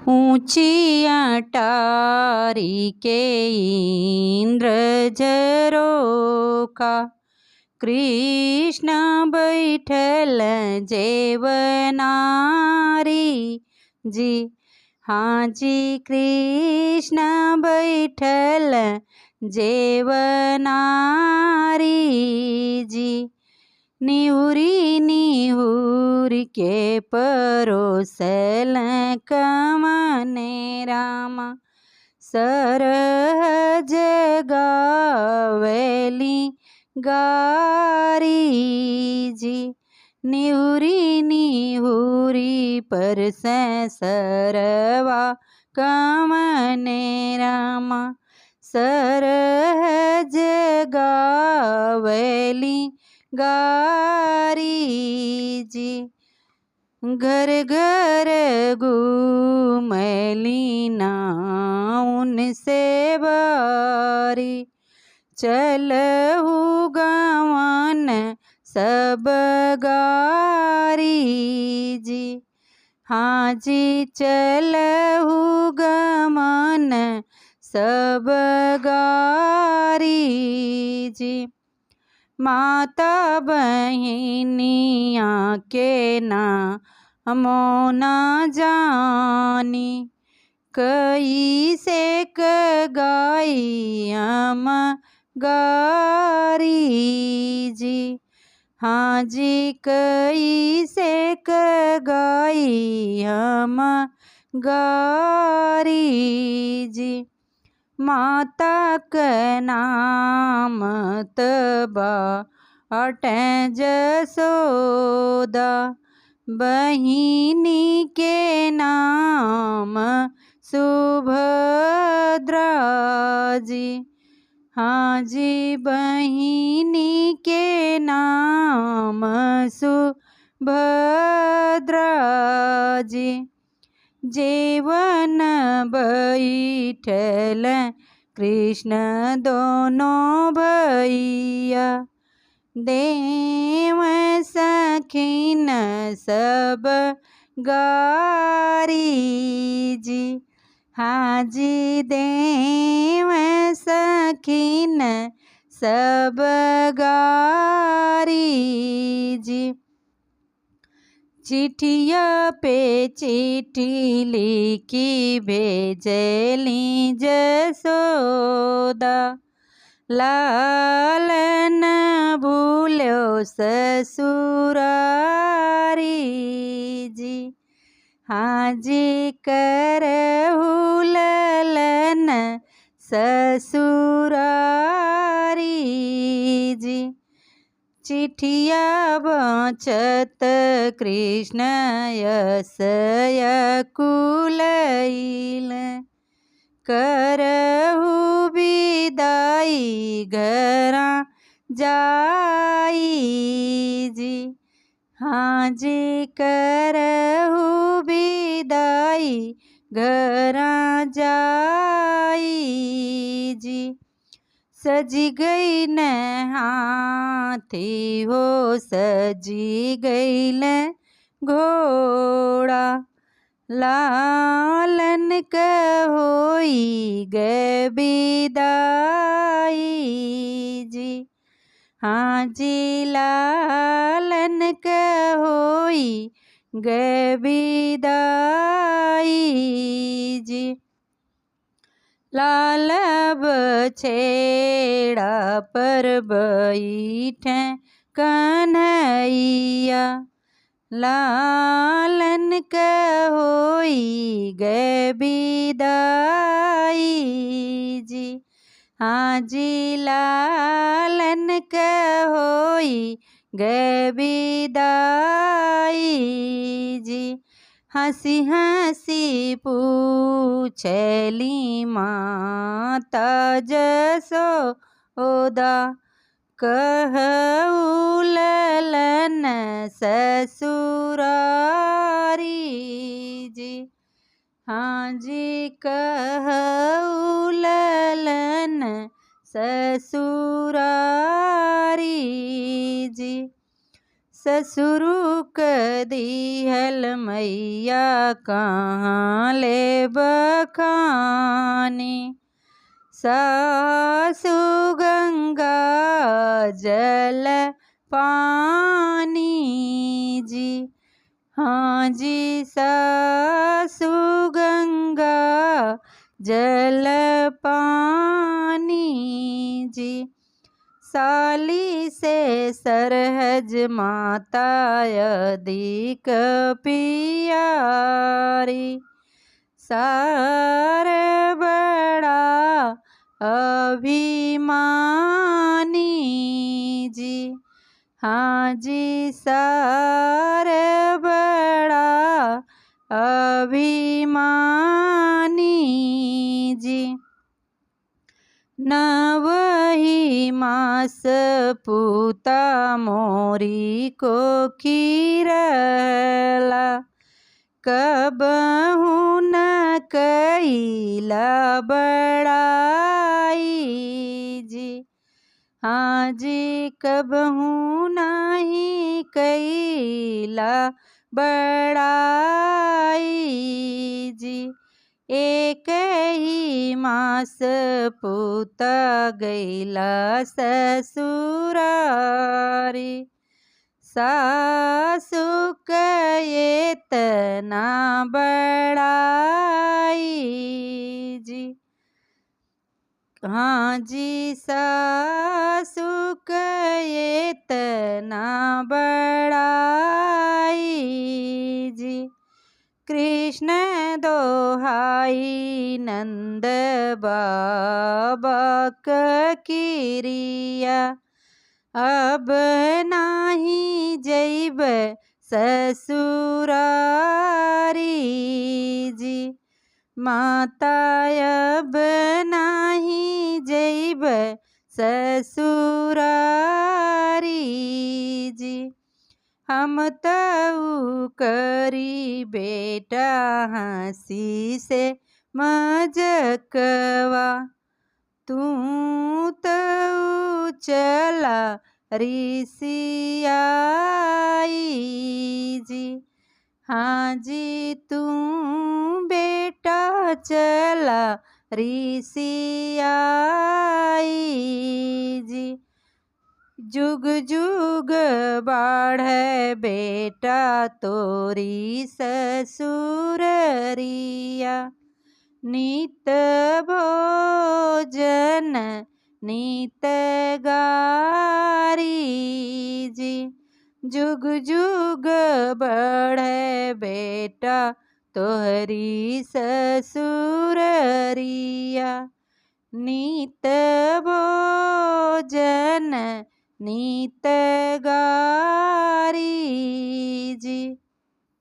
ऊँची अटारी के इंद्र झरोखा, कृष्ण बैठल जेवनारी जी। हाँ जी, कृष्ण बैठल जेवनारी जी। निहुरी निहुरी के परोसल कमने रामा, सरहज गावेली गारी जी। निहुरी निहुरी परस सरवा कमने रामा, सरहज गावेली गारी जी। घर घर घूमली नाउन से बारी, चलहु गवन सब गारी जी। हाँ जी, चलहु गवन सब गारी जी। माता बहिनिया के नामो न जानी, कैसे गाई हम गारी जी। हाँ जी, कैसे गाई हम गारी जी। माता का नाम तबा अटे जसोदा, बहिनी के नाम सुभद्रा जी। हाँ जी, बहिनी के नाम सुभद्रा जी। जेवन बैठल कृष्ण दोनों भैया, देव सखीन सब गारी जी। हाँ जी, देव सखीन सब गारी जी। चिठिया पे चिट्ठी लिखी भेजली जसोदा, लालन भूलो ससुरारी जी। हाँ जी, करहु ललन ससुरारी जी। चिठिया बचत कृष्ण यशय कुलैल, करहु विदाई घरा जाई जी। हाँ जी, करहु विदाई घरा जाई जी। सजी गई न हाथी हो, सजी गईल घोड़ा, लालन होई गए विदाई जी। हाँ जी, लालन होई गए विदाई जी। लाल बछेड़ा पर बैठे कन्हैया, लालन होई गए विदाई जी। हाँ जी, लालन होई गए विदाई जी। हंसी हंसी पूछली माता जसोदा, कहऊ ललन ससुरारी जी। हाँ जी, कहऊ ललन ससुरारी जी। ससुरु कदिहल मैया कहाँ ले बखानी। सासु गंगा जल पानी जी। हाँ जी सासु गंगा जल पानी जी। साली से सरहज माता अधिक पियारी। सार बड़ा अभिमानी जी। हाँ जी सार बड़ा अभिमानी जी। नवही मास पूता मोरी को खीरला। कबहू न कैला बड़ाई जी। हाँ जी कबहू नहीं कैला बड़ाई जी। एक ही मास पूत गैला ससुरारी। सासु एतना बड़ाई जी। हाँ जी सासु एतना बड़ाई जी। कृष्ण दोहाई नंद बाबा किरिया। अब नाही जैब ससुरारी जी। माता अब नाही जैब ससुरारी जी। हम तऊ करी बेटा हंसी से मजकवा। तू तऊ चला रिसियाई जी। हाँ जी तू बेटा चला रिसियाई जी। जुग जुग बाढ़े बेटा तोरी ससुररिया। नित भोजन नित गारी जी। जुग जुग बढ़े बेटा तोहरी ससुररिया। नित भोजन नित गा